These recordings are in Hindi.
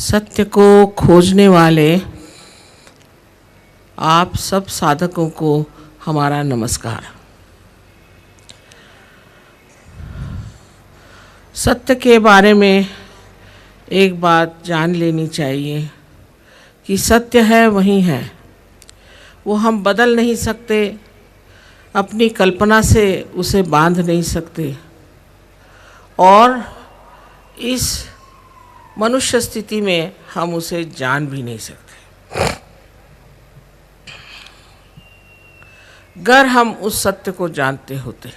सत्य को खोजने वाले आप सब साधकों को हमारा नमस्कार। सत्य के बारे में एक बात जान लेनी चाहिए कि सत्य है वही है, वो हम बदल नहीं सकते, अपनी कल्पना से उसे बांध नहीं सकते और इस मनुष्य स्थिति में हम उसे जान भी नहीं सकते। अगर हम उस सत्य को जानते होते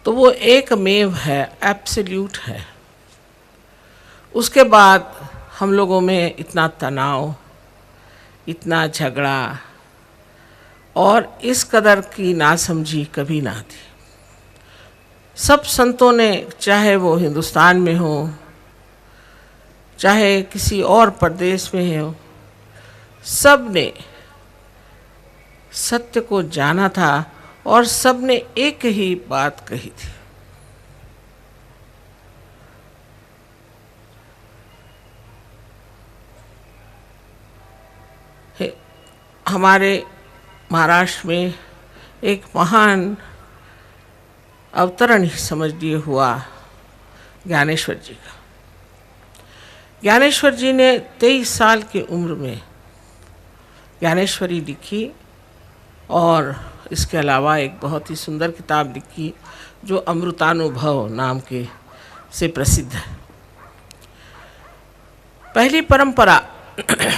तो वो एकमेव है, एब्सोल्यूट है। उसके बाद हम लोगों में इतना तनाव, इतना झगड़ा और इस कदर की नासमझी कभी ना थी। सब संतों ने, चाहे वो हिंदुस्तान में हो चाहे किसी और प्रदेश में हो, सब ने सत्य को जाना था और सब ने एक ही बात कही थी। हमारे महाराष्ट्र में एक महान अवतरण समझ लिए हुआ ज्ञानेश्वर जी का। ज्ञानेश्वर जी ने 23 साल की उम्र में ज्ञानेश्वरी लिखी और इसके अलावा एक बहुत ही सुंदर किताब लिखी जो अमृतानुभव नाम के से प्रसिद्ध है। पहली परंपरा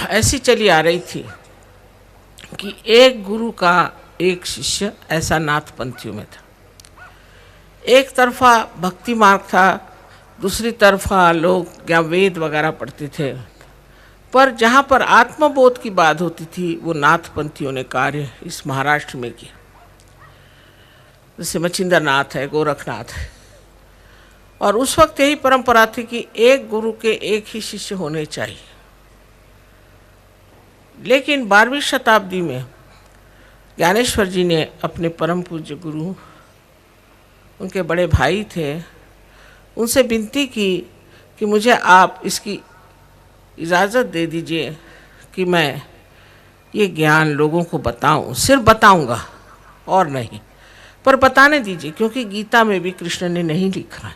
ऐसी चली आ रही थी कि एक गुरु का एक शिष्य, ऐसा नाथ पंथियों में था। एक तरफा भक्ति मार्ग था, दूसरी तरफा लोग या वेद वगैरह पढ़ते थे, पर जहाँ पर आत्मबोध की बात होती थी वो नाथपंथियों ने कार्य इस महाराष्ट्र में किया। जैसे मच्छिंद्र नाथ है, गोरखनाथ है। और उस वक्त यही परंपरा थी कि एक गुरु के एक ही शिष्य होने चाहिए। लेकिन 12वीं शताब्दी में ज्ञानेश्वर जी ने अपने परम पूज्य गुरु, उनके बड़े भाई थे, उनसे विनती की कि मुझे आप इसकी इजाज़त दे दीजिए कि मैं ये ज्ञान लोगों को बताऊं। सिर्फ बताऊंगा और नहीं, पर बताने दीजिए, क्योंकि गीता में भी कृष्ण ने नहीं लिखा है।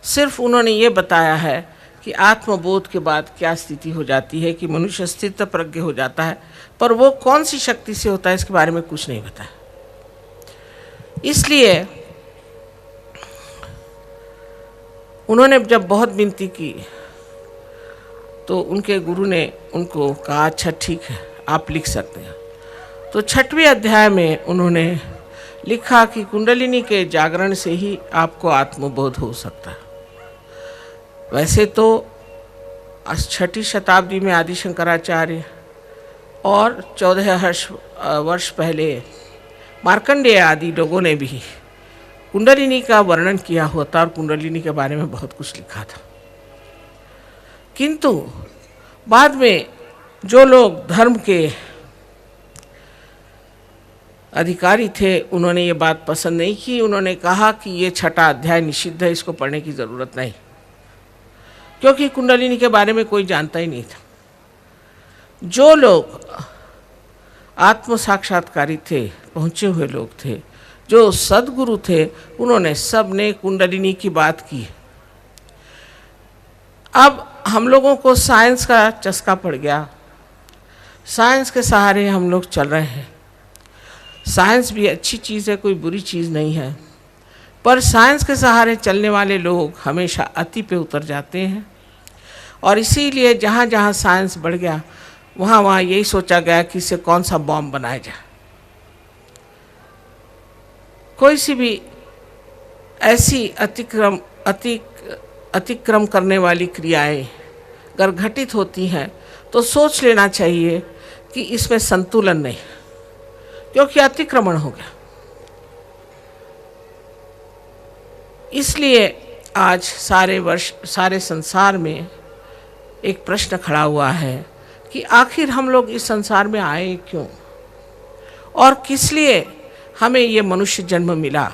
सिर्फ उन्होंने ये बताया है कि आत्मबोध के बाद क्या स्थिति हो जाती है, कि मनुष्य स्थित प्रज्ञ हो जाता है, पर वो कौन सी शक्ति से होता है इसके बारे में कुछ नहीं बताया। इसलिए उन्होंने जब बहुत विनती की तो उनके गुरु ने उनको कहा, अच्छा ठीक है, आप लिख सकते हैं। तो 6वें अध्याय में उन्होंने लिखा कि कुंडलिनी के जागरण से ही आपको आत्मबोध हो सकता है। वैसे तो 6वीं शताब्दी में आदि शंकराचार्य और 14 वर्ष पहले मार्कंडेय आदि लोगों ने भी कुंडलिनी का वर्णन किया होता और कुंडलिनी के बारे में बहुत कुछ लिखा था। किंतु बाद में जो लोग धर्म के अधिकारी थे उन्होंने ये बात पसंद नहीं की। उन्होंने कहा कि ये 6वां अध्याय निषिद्ध है, इसको पढ़ने की ज़रूरत नहीं, क्योंकि कुंडलिनी के बारे में कोई जानता ही नहीं था। जो लोग आत्म साक्षात्कारी थे, पहुँचे हुए लोग थे, जो सद्गुरु थे, उन्होंने सब ने कुंडलिनी की बात की। अब हम लोगों को साइंस का चस्का पड़ गया, साइंस के सहारे हम लोग चल रहे हैं। साइंस भी अच्छी चीज़ है, कोई बुरी चीज़ नहीं है, पर साइंस के सहारे चलने वाले लोग हमेशा अति पे उतर जाते हैं। और इसीलिए जहाँ जहाँ साइंस बढ़ गया वहाँ वहाँ यही सोचा गया कि इससे कौन सा बॉम्ब बनाया जाए। कोई सी भी ऐसी अतिक्रम करने वाली क्रियाएं अगर घटित होती हैं तो सोच लेना चाहिए कि इसमें संतुलन नहीं, क्योंकि अतिक्रमण हो गया। इसलिए आज सारे संसार में एक प्रश्न खड़ा हुआ है कि आखिर हम लोग इस संसार में आए क्यों और किस लिए हमें ये मनुष्य जन्म मिला।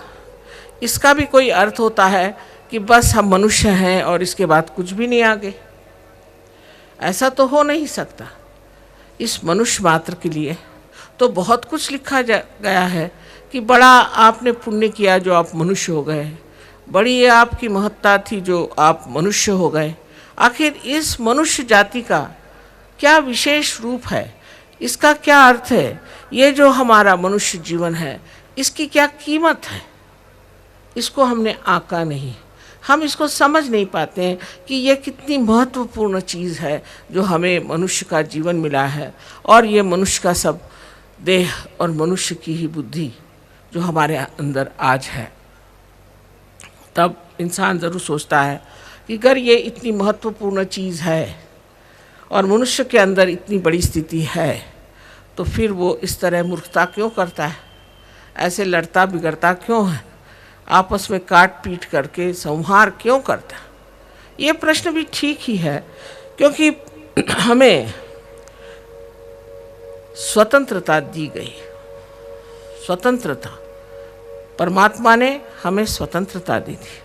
इसका भी कोई अर्थ होता है कि बस हम मनुष्य हैं और इसके बाद कुछ भी नहीं आगे। ऐसा तो हो नहीं सकता। इस मनुष्य मात्र के लिए तो बहुत कुछ लिखा गया है कि बड़ा आपने पुण्य किया जो आप मनुष्य हो गए, बड़ी ये आपकी महत्ता थी जो आप मनुष्य हो गए। आखिर इस मनुष्य जाति का क्या विशेष रूप है, इसका क्या अर्थ है, ये जो हमारा मनुष्य जीवन है इसकी क्या कीमत है, इसको हमने आंका नहीं। हम इसको समझ नहीं पाते हैं कि ये कितनी महत्वपूर्ण चीज़ है जो हमें मनुष्य का जीवन मिला है, और ये मनुष्य का सब देह और मनुष्य की ही बुद्धि जो हमारे अंदर आज है। तब इंसान ज़रूर सोचता है कि अगर ये इतनी महत्वपूर्ण चीज़ है और मनुष्य के अंदर इतनी बड़ी स्थिति है तो फिर वो इस तरह मूर्खता क्यों करता है, ऐसे लड़ता बिगड़ता क्यों है, आपस में काट पीट करके संहार क्यों करता है। ये प्रश्न भी ठीक ही है, क्योंकि हमें स्वतंत्रता दी गई। स्वतंत्रता, परमात्मा ने हमें स्वतंत्रता दी थी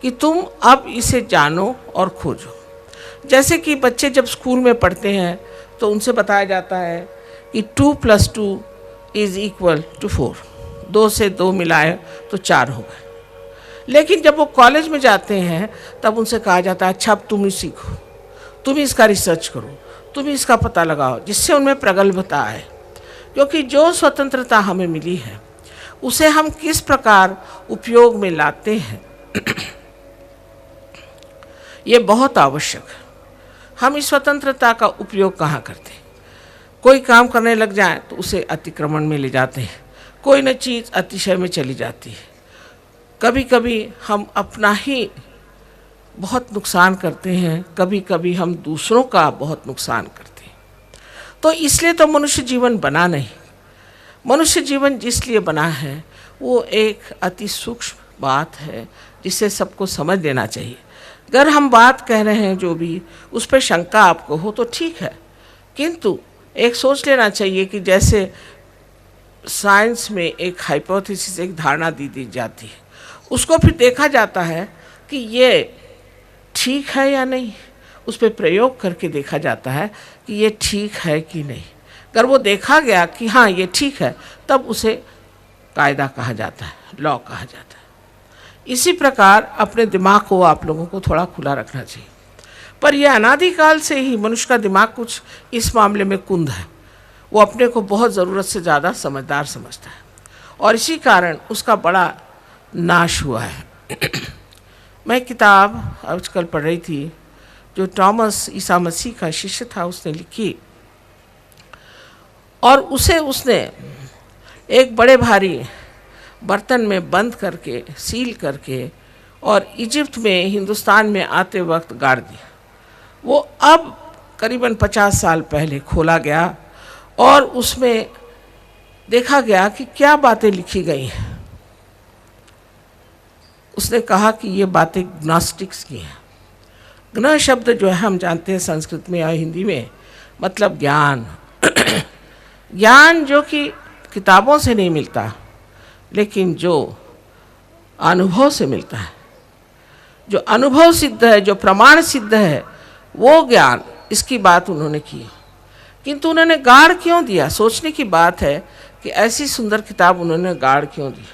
कि तुम अब इसे जानो और खोजो। जैसे कि बच्चे जब स्कूल में पढ़ते हैं तो उनसे बताया जाता है कि 2 + 2 = 4, 2 से 2 मिलाए तो 4 हो गए। लेकिन जब वो कॉलेज में जाते हैं तब उनसे कहा जाता है अच्छा अब तुम ही सीखो, तुम ही इसका रिसर्च करो, तुम ही इसका पता लगाओ, जिससे उनमें प्रगल्भता आए। क्योंकि जो स्वतंत्रता हमें मिली है उसे हम किस प्रकार उपयोग में लाते हैं ये बहुत आवश्यक है। हम इस स्वतंत्रता का उपयोग कहाँ करते हैं? कोई काम करने लग जाए तो उसे अतिक्रमण में ले जाते हैं, कोई न चीज़ अतिशय में चली जाती है। कभी कभी हम अपना ही बहुत नुकसान करते हैं, कभी कभी हम दूसरों का बहुत नुकसान करते हैं। तो इसलिए तो मनुष्य जीवन बना नहीं। मनुष्य जीवन जिसलिए बना है वो एक अति सूक्ष्म बात है जिसे सबको समझ लेना चाहिए। अगर हम बात कह रहे हैं जो भी उस पर शंका आपको हो तो ठीक है, किंतु एक सोच लेना चाहिए कि जैसे साइंस में एक हाइपोथेसिस, एक धारणा दी जाती है, उसको फिर देखा जाता है कि ये ठीक है या नहीं, उस पर प्रयोग करके देखा जाता है कि ये ठीक है कि नहीं। अगर वो देखा गया कि हाँ ये ठीक है तब उसे कायदा कहा जाता है, लॉ कहा जाता है। इसी प्रकार अपने दिमाग को आप लोगों को थोड़ा खुला रखना चाहिए। पर यह अनादिकाल से ही मनुष्य का दिमाग कुछ इस मामले में कुंद है, वो अपने को बहुत ज़रूरत से ज़्यादा समझदार समझता है और इसी कारण उसका बड़ा नाश हुआ है। मैं किताब आजकल पढ़ रही थी जो टॉमस ईसा मसीह का शिष्य था, उसने लिखी, और उसने एक बड़े भारी बर्तन में बंद करके, सील करके और इजिप्ट में, हिंदुस्तान में आते वक्त गाड़ दिया। वो अब करीबन 50 साल पहले खोला गया और उसमें देखा गया कि क्या बातें लिखी गई हैं। उसने कहा कि ये बातें ग्नोस्टिक्स की हैं। ग्न शब्द जो है हम जानते हैं संस्कृत में या हिंदी में मतलब ज्ञान। ज्ञान जो कि किताबों से नहीं मिलता लेकिन जो अनुभव से मिलता है, जो अनुभव सिद्ध है, जो प्रमाण सिद्ध है, वो ज्ञान, इसकी बात उन्होंने की। किंतु उन्होंने गाड़ क्यों दिया? सोचने की बात है कि ऐसी सुंदर किताब उन्होंने गाड़ क्यों दी।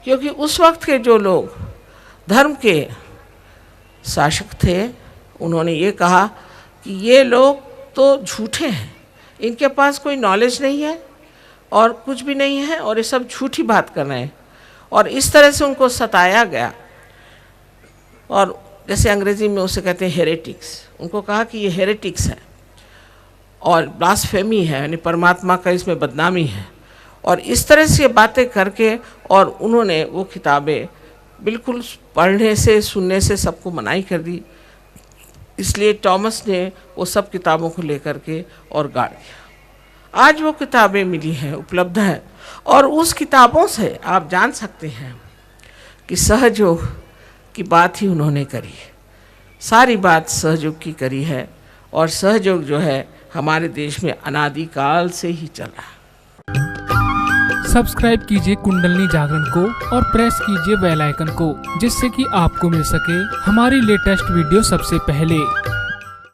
क्योंकि उस वक्त के जो लोग धर्म के शासक थे उन्होंने ये कहा कि ये लोग तो झूठे हैं, इनके पास कोई नॉलेज नहीं है और कुछ भी नहीं है और ये सब झूठी बात कर रहे हैं, और इस तरह से उनको सताया गया। और जैसे अंग्रेज़ी में उसे कहते हैं हेरेटिक्स, उनको कहा कि ये हेरेटिक्स है और ब्लास्फेमी है, यानी परमात्मा का इसमें बदनामी है, और इस तरह से बातें करके और उन्होंने वो किताबें बिल्कुल पढ़ने से, सुनने से सबको मनाही कर दी। इसलिए टॉमस ने वो सब किताबों को लेकर के और गाड़ दिया। आज वो किताबें मिली हैं, उपलब्ध हैं, और उस किताबों से आप जान सकते हैं कि सहयोग की बात ही उन्होंने करी है। सारी बात सहयोग की करी है, और सहयोग जो है हमारे देश में अनादिकाल से ही चला है। सब्सक्राइब कीजिए कुंडलिनी जागरण को और प्रेस कीजिए बेल आइकन को, जिससे कि आपको मिल सके हमारी लेटेस्ट वीडियो सबसे पहले।